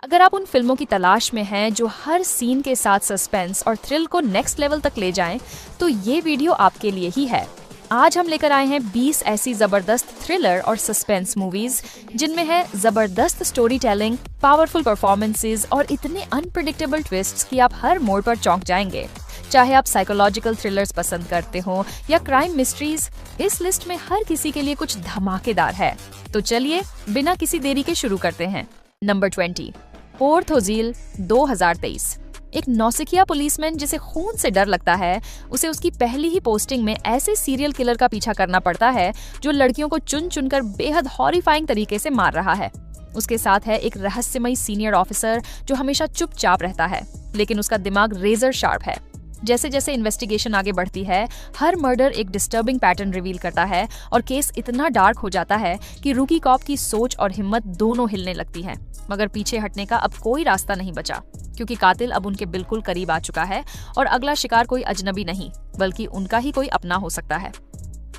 अगर आप उन फिल्मों की तलाश में हैं जो हर सीन के साथ सस्पेंस और थ्रिल को नेक्स्ट लेवल तक ले जाएं, तो ये वीडियो आपके लिए ही है। आज हम लेकर आए हैं 20 ऐसी जबरदस्त थ्रिलर और सस्पेंस मूवीज जिनमें है जबरदस्त स्टोरी टेलिंग, पावरफुल परफॉर्मेंसेज और इतने अनप्रेडिक्टेबल ट्विस्ट्स कि आप हर मोड़ पर चौंक जाएंगे। चाहे आप साइकोलॉजिकल थ्रिलर्स पसंद करते हो या क्राइम मिस्ट्रीज, इस लिस्ट में हर किसी के लिए कुछ धमाकेदार है। तो चलिए बिना किसी देरी के शुरू करते हैं। नंबर 20, पोर्थ ओज़ील 2023। एक नौसिखिया पुलिसमैन जिसे खून से डर लगता है, उसे उसकी पहली ही पोस्टिंग में ऐसे सीरियल किलर का पीछा करना पड़ता है जो लड़कियों को चुन चुनकर बेहद हॉरिफाइंग तरीके से मार रहा है। उसके साथ है एक रहस्यमयी सीनियर ऑफिसर जो हमेशा चुपचाप रहता है, लेकिन उसका दिमाग रेजर शार्प है। जैसे जैसे इन्वेस्टिगेशन आगे बढ़ती है, हर मर्डर एक डिस्टर्बिंग पैटर्न रिवील करता है और केस इतना डार्क हो जाता है कि रूकी कॉप की सोच और हिम्मत दोनों हिलने लगती हैं। मगर पीछे हटने का अब कोई रास्ता नहीं बचा, क्योंकि कातिल अब उनके बिल्कुल करीब आ चुका है और अगला शिकार कोई अजनबी नहीं बल्कि उनका ही कोई अपना हो सकता है।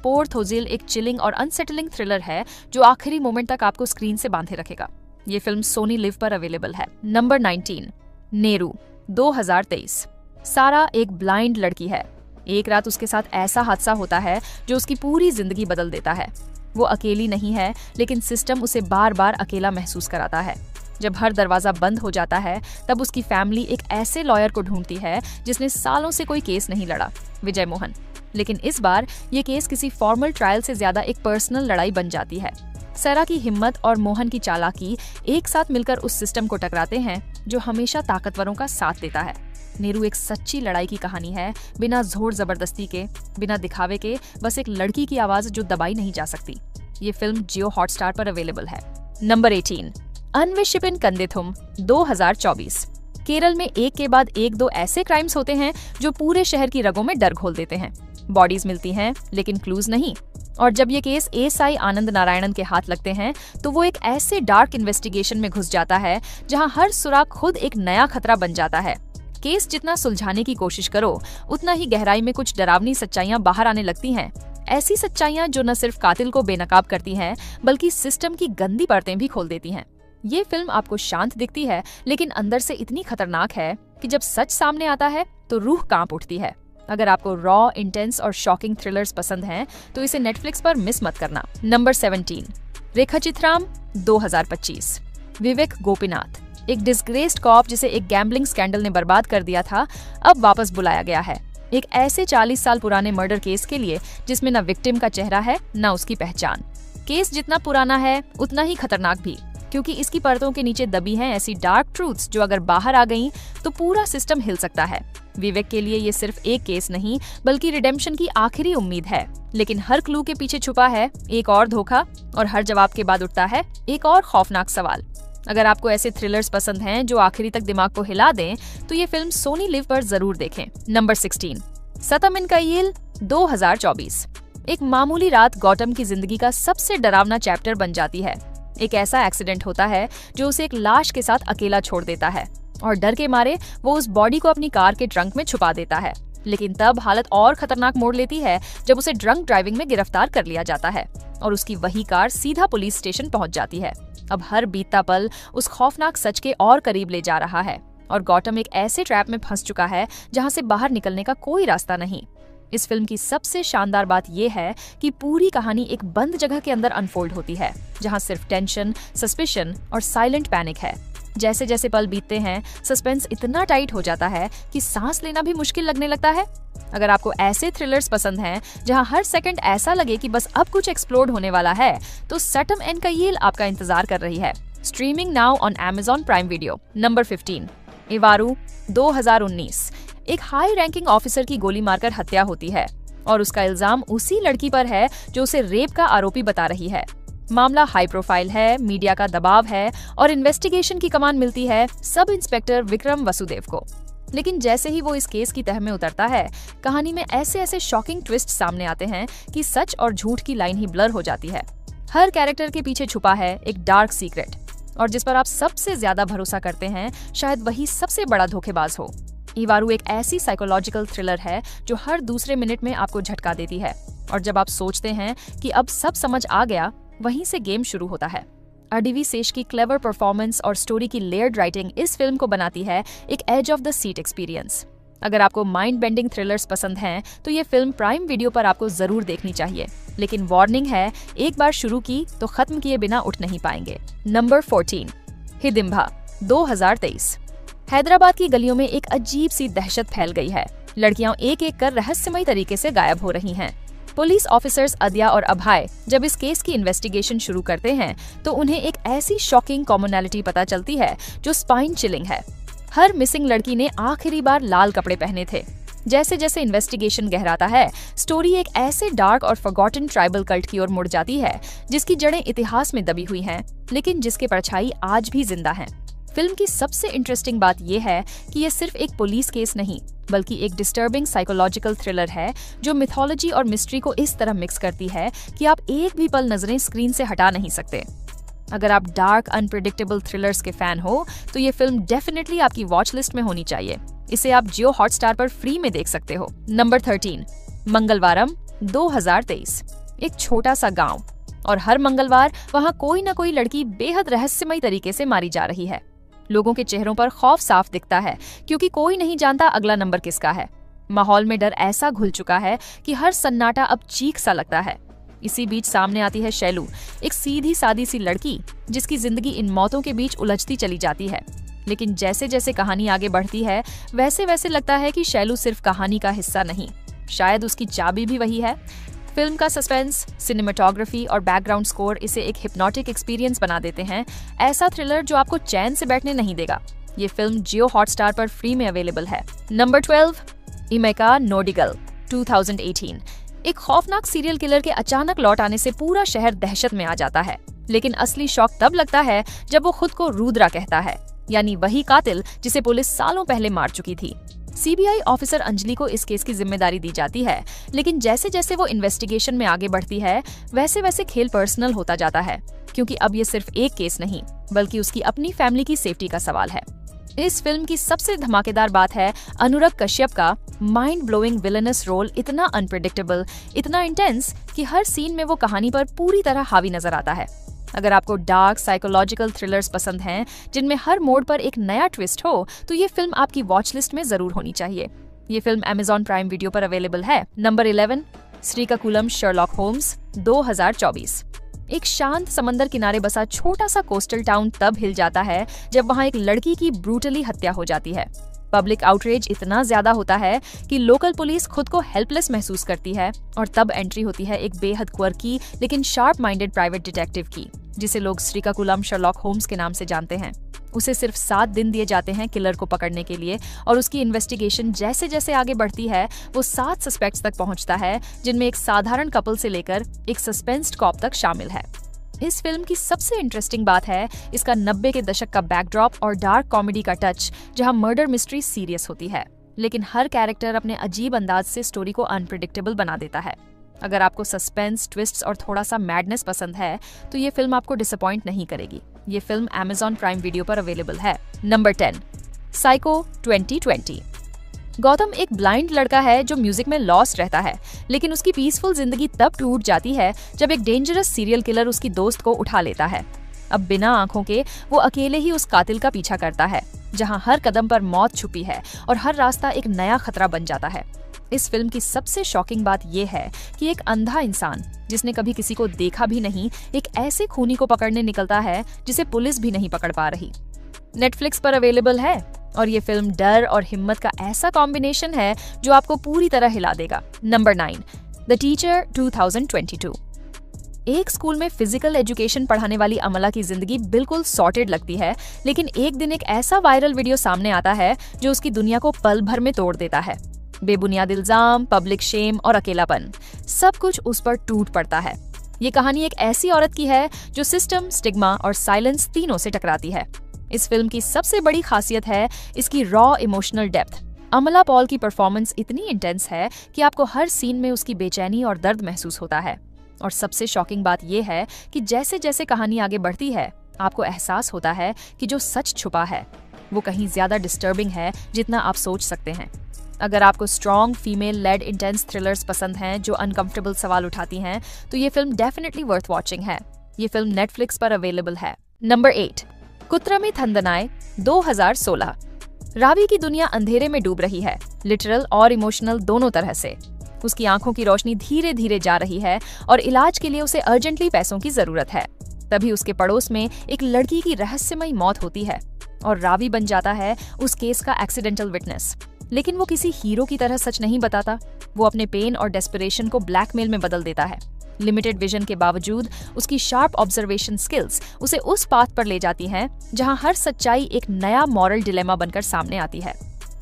पोर्थ ओज़ील एक चिलिंग और अनसेटलिंग थ्रिलर है जो आखिरी मोमेंट तक आपको स्क्रीन से बांधे रखेगा। ये फिल्म सोनी लिव पर अवेलेबल है। नंबर 19, नेरू 2023। सारा एक ब्लाइंड लड़की है। एक रात उसके साथ ऐसा हादसा होता है जो उसकी पूरी जिंदगी बदल देता है। वो अकेली नहीं है, लेकिन सिस्टम उसे बार बार अकेला महसूस कराता है। जब हर दरवाजा बंद हो जाता है, तब उसकी फैमिली एक ऐसे लॉयर को ढूंढती है जिसने सालों से कोई केस नहीं लड़ा, विजय मोहन। लेकिन इस बार ये केस किसी फॉर्मल ट्रायल से ज्यादा एक पर्सनल लड़ाई बन जाती है। सारा की हिम्मत और मोहन की चालाकी एक साथ मिलकर उस सिस्टम को टकराते हैं जो हमेशा ताकतवरों का साथ देता है। नेरू एक सच्ची लड़ाई की कहानी है, बिना जोर जबरदस्ती के, बिना दिखावे के, बस एक लड़की की आवाज जो दबाई नहीं जा सकती। ये फिल्म जियो हॉटस्टार पर अवेलेबल है। नंबर 18, अन्वेषिपिन कंदिथुम 2024। केरल में एक के बाद एक दो ऐसे क्राइम्स होते हैं जो पूरे शहर की रगों में डर घोल देते हैं। बॉडीज मिलती हैं लेकिन क्लूज नहीं। और जब ये केस एएसआई आनंद नारायणन के हाथ लगते हैं तो वो एक ऐसे डार्क इन्वेस्टिगेशन में घुस जाता है जहां हर सुराग खुद एक नया खतरा बन जाता है। केस जितना सुलझाने की कोशिश करो, उतना ही गहराई में कुछ डरावनी सच्चाइयां बाहर आने लगती हैं। ऐसी सच्चाइयां जो न सिर्फ कातिल को बेनकाब करती हैं, बल्कि सिस्टम की गंदी परतें भी खोल देती हैं। ये फिल्म आपको शांत दिखती है, लेकिन अंदर से इतनी खतरनाक है कि जब सच सामने आता है तो रूह कांप उठती है। अगर आपको रॉ, इंटेंस और शॉकिंग थ्रिलर्स पसंद हैं, तो इसे नेटफ्लिक्स पर मिस मत करना। नंबर 17, रेखाचित्राम 2025। विवेक गोपीनाथ, एक डिस्ग्रेस्ड कॉप जिसे एक गैम्बलिंग स्कैंडल ने बर्बाद कर दिया था, अब वापस बुलाया गया है। एक ऐसे 40 साल पुराने मर्डर केस के लिए जिसमें न विक्टिम का चेहरा है न उसकी पहचान। केस जितना पुराना है उतना ही खतरनाक भी, क्योंकि इसकी परतों के नीचे दबी हैं ऐसी डार्क ट्रूथ्स जो अगर बाहर आ गईं तो पूरा सिस्टम हिल सकता है। विवेक के लिए ये सिर्फ एक केस नहीं बल्कि रिडेम्पशन की आखिरी उम्मीद है। लेकिन हर क्लू के पीछे छुपा है एक और धोखा, और हर जवाब के बाद उठता है एक और खौफनाक सवाल। अगर आपको ऐसे थ्रिलर्स पसंद हैं जो आखिरी तक दिमाग को हिला दें, तो ये फिल्म सोनी लिव पर जरूर देखें। नंबर 16, सतम इन कयिल 2024। एक मामूली रात गौतम की जिंदगी का सबसे डरावना चैप्टर बन जाती है। एक ऐसा एक्सीडेंट होता है जो उसे एक लाश के साथ अकेला छोड़ देता है और डर के मारे वो उस बॉडी को अपनी कार के ट्रंक में छुपा देता है। लेकिन तब हालत और खतरनाक मोड़ लेती है जब उसे ड्रंक ड्राइविंग में गिरफ्तार कर लिया जाता है और उसकी वही कार सीधा पुलिस स्टेशन पहुंच जाती है। अब हर बीतता पल उस खौफनाक सच के और करीब ले जा रहा है और गौतम एक ऐसे ट्रैप में फंस चुका है जहां से बाहर निकलने का कोई रास्ता नहीं। इस फिल्म की सबसे शानदार बात यह है कि पूरी कहानी एक बंद जगह के अंदर अनफोल्ड होती है, जहां सिर्फ टेंशन, सस्पिशन और साइलेंट पैनिक है। जैसे जैसे पल बीतते हैं, सस्पेंस इतना टाइट हो जाता है कि सांस लेना भी मुश्किल लगने लगता है। अगर आपको ऐसे थ्रिलर्स पसंद हैं जहां हर सेकंड ऐसा लगे कि बस अब कुछ एक्सप्लोड होने वाला है, तो सटम एन कयिल आपका इंतजार कर रही है। Streaming now on Amazon prime video. Number 15, इवारू 2019। एक हाई रैंकिंग ऑफिसर की गोली मारकर हत्या होती है और उसका इल्जाम उसी लड़की पर है जो उसे रेप का आरोपी बता रही है। मामला हाई प्रोफाइल है, मीडिया का दबाव है और इन्वेस्टिगेशन की कमान मिलती है सब इंस्पेक्टर विक्रम वसुदेव को। लेकिन जैसे ही वो इस केस की तह में उतरता है, कहानी में ऐसे ऐसे शॉकिंग ट्विस्ट सामने आते हैं कि सच और झूठ की लाइन ही ब्लर हो जाती है। हर कैरेक्टर के पीछे छुपा है एक डार्क सीक्रेट, और जिस पर आप सबसे ज्यादा भरोसा करते हैं शायद वही सबसे बड़ा धोखेबाज हो। इवारू एक ऐसी साइकोलॉजिकल थ्रिलर है जो हर दूसरे मिनट में आपको झटका देती है, और जब आप सोचते हैं कि अब सब समझ आ गया, वहीं से गेम शुरू होता है। अडिवी सेश की क्लेवर परफॉर्मेंस और स्टोरी की लेयर्ड राइटिंग इस फिल्म को बनाती है एक edge of the seat experience. अगर आपको माइंड बेंडिंग थ्रिलर्स पसंद हैं तो ये फिल्म प्राइम वीडियो पर आपको जरूर देखनी चाहिए, लेकिन वार्निंग है, एक बार शुरू की तो खत्म किए बिना उठ नहीं पाएंगे। नंबर 14, हिडिंबा 2023। हैदराबाद की गलियों में एक अजीब सी दहशत फैल गई है। लड़कियां एक एक कर रहस्यमयी तरीके से गायब हो रही हैं। पुलिस ऑफिसर्स अद्या और अभय जब इस केस की इन्वेस्टिगेशन शुरू करते हैं तो उन्हें एक ऐसी शॉकिंग कॉमनैलिटी पता चलती है जो स्पाइन चिलिंग है। हर मिसिंग लड़की ने आखिरी बार लाल कपड़े पहने थे। जैसे जैसे इन्वेस्टिगेशन गहराता है, स्टोरी एक ऐसे डार्क और फॉरगॉटन ट्राइबल कल्ट की ओर मुड़ जाती है जिसकी जड़ें इतिहास में दबी हुई हैं, लेकिन जिसके परछाई आज भी जिंदा हैं। फिल्म की सबसे इंटरेस्टिंग बात यह है कि यह सिर्फ एक पुलिस केस नहीं, बल्कि एक डिस्टर्बिंग साइकोलॉजिकल थ्रिलर है जो मिथोलॉजी और मिस्ट्री को इस तरह मिक्स करती है कि आप एक भी पल नजरें स्क्रीन से हटा नहीं सकते। अगर आप डार्क अनप्रेडिक्टेबल थ्रिलर्स के फैन हो तो ये फिल्म डेफिनेटली आपकी वॉच लिस्ट में होनी चाहिए। इसे आप जियो हॉटस्टार पर फ्री में देख सकते हो। नंबर 13, मंगलवारम 2023। एक छोटा सा गांव और हर मंगलवार वहां कोई ना कोई लड़की बेहद रहस्यमयी तरीके से मारी जा रही है। लोगों के चेहरों पर खौफ साफ दिखता है क्योंकि कोई नहीं जानता अगला नंबर किसका है। माहौल में डर ऐसा घुल चुका है कि हर सन्नाटा अब चीख सा लगता है। इसी बीच सामने आती है शैलू, एक सीधी सादी सी लड़की जिसकी जिंदगी इन मौतों के बीच उलझती चली जाती है। लेकिन जैसे जैसे कहानी आगे बढ़ती है वैसे वैसे लगता है कि शैलू सिर्फ कहानी का हिस्सा नहीं, शायद उसकी चाबी भी वही है। फिल्म का सस्पेंस, सिनेमेटोग्राफी और बैकग्राउंड स्कोर इसे एक हिप्नोटिक एक्सपीरियंस बना देते हैं, ऐसा थ्रिलर जो आपको चैन से बैठने नहीं देगा। ये फिल्म जियो हॉटस्टार पर फ्री में अवेलेबल है। नंबर 12, इमेका नोडिगल 2018। एक खौफनाक सीरियल किलर के अचानक लौट आने से पूरा शहर दहशत में आ जाता है, लेकिन असली शॉक तब लगता है जब वो खुद को रुद्रा कहता है, यानी वही कातिल जिसे पुलिस सालों पहले मार चुकी थी। सीबीआई ऑफिसर अंजलि को इस केस की जिम्मेदारी दी जाती है, लेकिन जैसे जैसे वो इन्वेस्टिगेशन में आगे बढ़ती है वैसे वैसे खेल पर्सनल होता जाता है, क्योंकि अब ये सिर्फ एक केस नहीं बल्कि उसकी अपनी फैमिली की सेफ्टी का सवाल है। इस फिल्म की सबसे धमाकेदार बात है अनुराग कश्यप का माइंड ब्लोइंग विलेनस रोल, इतना अनप्रेडिक्टेबल, इतना इंटेंस कि हर सीन में वो कहानी पर पूरी तरह हावी नजर आता है। अगर आपको डार्क साइकोलॉजिकल थ्रिलर्स पसंद हैं जिनमें हर मोड़ पर एक नया ट्विस्ट हो तो ये फिल्म आपकी वॉच लिस्ट में जरूर होनी चाहिए। ये फिल्म Amazon प्राइम वीडियो पर अवेलेबल है। Number 11, Srikakulam Sherlock Holmes 2024। एक शांत समंदर किनारे बसा छोटा सा कोस्टल टाउन तब हिल जाता है जब वहां एक लड़की की ब्रूटली हत्या हो जाती है। पब्लिक आउटरेज इतना ज्यादा होता है कि लोकल पुलिस खुद को हेल्पलेस महसूस करती है और तब एंट्री होती है एक बेहद क्वर्की लेकिन शार्प माइंडेड प्राइवेट डिटेक्टिव की, जिसे लोग श्रीकाकुलम शर्लॉक होम्स के नाम से जानते हैं। उसे सिर्फ 7 दिन दिए जाते हैं किलर को पकड़ने के लिए और उसकी इन्वेस्टिगेशन जैसे जैसे आगे बढ़ती है वो 7 सस्पेक्ट्स तक पहुंचता है, जिनमें एक साधारण कपल से लेकर एक सस्पेंस्ड कॉप तक शामिल है। इस फिल्म की सबसे इंटरेस्टिंग बात है इसका 90 के दशक का बैकड्रॉप और डार्क कॉमेडी का टच, जहां मर्डर मिस्ट्री सीरियस होती है लेकिन हर कैरेक्टर अपने अजीब अंदाज से स्टोरी को अनप्रेडिक्टेबल बना देता है। अगर आपको सस्पेंस, ट्विस्ट्स और थोड़ा सा मैडनेस पसंद है तो ये फिल्म आपको डिसअपॉइंट नहीं करेगी। ये फिल्म Amazon प्राइम वीडियो पर अवेलेबल है। Number 10, psycho 2020। गौतम एक ब्लाइंड लड़का है जो म्यूजिक में लॉस्ट रहता है, लेकिन उसकी पीसफुल जिंदगी तब टूट जाती है जब एक डेंजरस सीरियल किलर उसकी दोस्त को उठा लेता है। अब बिना आंखों के वो अकेले ही उस कातिल का पीछा करता है, जहां हर कदम पर मौत छुपी है और हर रास्ता एक नया खतरा बन जाता है। इस फिल्म की सबसे शॉकिंग बात यह है कि एक अंधा इंसान जिसने कभी किसी को देखा भी नहीं, एक ऐसे खूनी को पकड़ने निकलता है जिसे पुलिस भी नहीं पकड़ पा रही। नेटफ्लिक्स पर अवेलेबल है और ये फिल्म डर और हिम्मत का ऐसा कॉम्बिनेशन है जो आपको पूरी तरह हिला देगा। Number 9, the teacher 2022। एक स्कूल में फिजिकल एजुकेशन पढ़ाने वाली अमला की जिंदगी बिल्कुल सॉर्टेड लगती है, लेकिन एक दिन एक ऐसा वायरल वीडियो सामने आता है जो उसकी दुनिया को पल भर में तोड़ देता है। बेबुनियाद इल्जाम, पब्लिक शेम और अकेलापन, सब कुछ उस पर टूट पड़ता है। ये कहानी एक ऐसी औरत की है जो सिस्टम, स्टिग्मा और साइलेंस तीनों से टकराती है। इस फिल्म की सबसे बड़ी खासियत है इसकी रॉ इमोशनल डेप्थ। अमला पॉल की परफॉर्मेंस इतनी इंटेंस है कि आपको हर सीन में उसकी बेचैनी और दर्द महसूस होता है। और सबसे शॉकिंग बात यह है कि जैसे जैसे कहानी आगे बढ़ती है आपको एहसास होता है कि जो सच छुपा है वो कहीं ज्यादा डिस्टर्बिंग है जितना आप सोच सकते हैं। अगर आपको strong female led intense thrillers पसंद हैं जो अनकंफर्टेबल सवाल उठाती हैं तो ये फिल्म डेफिनेटली वर्थ वॉचिंग है। ये फिल्म नेटफ्लिक्स पर अवेलेबल है। नंबर 8, कुत्रमी थंदनाय 2016। रावी की दुनिया अंधेरे में डूब रही है, लिटरल और इमोशनल दोनों तरह से। उसकी आंखों की रोशनी धीरे धीरे जा रही है और इलाज के लिए उसे अर्जेंटली पैसों की जरूरत है। तभी उसके पड़ोस में एक लड़की की रहस्यमयी मौत होती है और रावी बन जाता है उस केस का एक्सीडेंटल विटनेस। लेकिन वो किसी हीरो की तरह सच नहीं बताता, वो अपने पेन और डेस्परेशन को ब्लैकमेल में बदल देता है। लिमिटेड विजन के बावजूद उसकी शार्प ऑब्जर्वेशन स्किल्स उसे उस पाथ पर ले जाती हैं जहां हर सच्चाई एक नया मॉरल डिलेमा बनकर सामने आती है।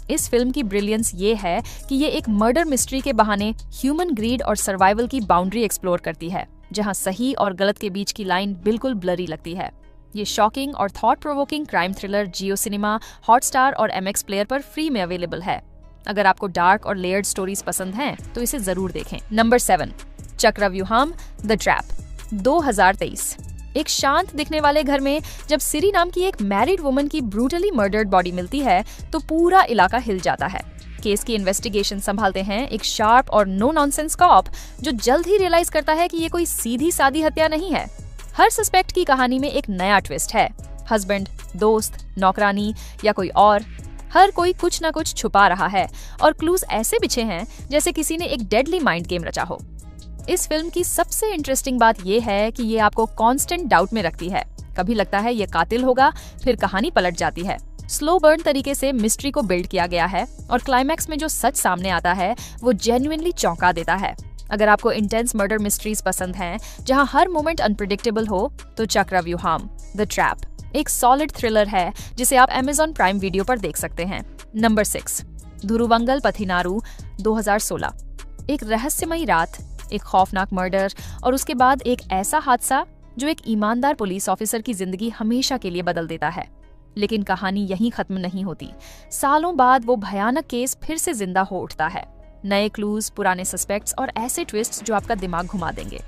इस फिल्म की ब्रिलियंस ये है कि ये एक मर्डर मिस्ट्री के बहाने ह्यूमन ग्रीड और सर्वाइवल की बाउंड्री एक्सप्लोर करती है, जहां सही और गलत के बीच की लाइन बिल्कुल ब्लरी लगती है। ये शॉकिंग और थॉट प्रोवोकिंग क्राइम थ्रिलर जियो सिनेमा, हॉटस्टार और MX प्लेयर पर फ्री में अवेलेबल है। अगर आपको डार्क और लेयर्ड स्टोरीज पसंद हैं तो इसे जरूर देखें। Number 7, Chakravyuham the trap 2023। एक शांत दिखने वाले घर में जब सिरी नाम की एक मैरिड वुमन की ब्रूटली मर्डर्ड बॉडी मिलती है तो पूरा इलाका हिल जाता है। केस की इन्वेस्टिगेशन संभालते हैं एक शार्प और नो नॉनसेंस कॉप जो जल्द ही रियलाइज करता है कि ये कोई सीधी सादी हत्या नहीं है। हर सस्पेक्ट की कहानी में एक नया ट्विस्ट है। हस्बैंड, दोस्त, नौकरानी या कोई और, हर कोई कुछ ना कुछ छुपा रहा है और क्लूज ऐसे बिछे हैं जैसे किसी ने एक डेडली माइंड गेम रचा हो। इस फिल्म की सबसे इंटरेस्टिंग बात यह है कि ये आपको कांस्टेंट डाउट में रखती है। कभी लगता है ये कातिल होगा, फिर कहानी पलट जाती है। स्लो बर्न तरीके से मिस्ट्री को बिल्ड किया गया है और क्लाइमैक्स में जो सच सामने आता है वो जेन्युइनली चौंका देता है। अगर आपको इंटेंस मर्डर मिस्ट्रीज पसंद हैं, जहां हर मोमेंट अनप्रेडिक्टेबल हो, तो चक्रव्यूहम द ट्रैप एक सॉलिड थ्रिलर है जिसे आप Amazon प्राइम वीडियो पर देख सकते हैं। नंबर 6, धुरुवंगल पथिनारू 2016। एक रहस्यमयी रात, एक खौफनाक मर्डर और उसके बाद एक ऐसा हादसा जो एक ईमानदार पुलिस ऑफिसर की जिंदगी हमेशा के लिए बदल देता है। लेकिन कहानी यहीं खत्म नहीं होती। सालों बाद वो भयानक केस फिर से जिंदा हो उठता है। नए क्लूज, पुराने सस्पेक्ट्स और ऐसे ट्विस्ट जो आपका दिमाग घुमा देंगे।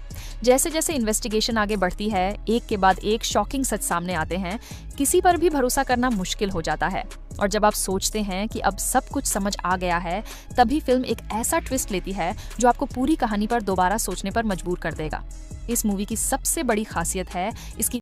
जैसे जैसे इन्वेस्टिगेशन आगे बढ़ती है, एक के बाद एक शॉकिंग सच सामने आते हैं। किसी पर भी भरोसा करना मुश्किल हो जाता है और जब आप सोचते हैं कि अब सब कुछ समझ आ गया है, तभी फिल्म एक ऐसा ट्विस्ट लेती है जो आपको पूरी कहानी पर दोबारा सोचने पर मजबूर कर देगा। इस मूवी की सबसे बड़ी खासियत है इसकी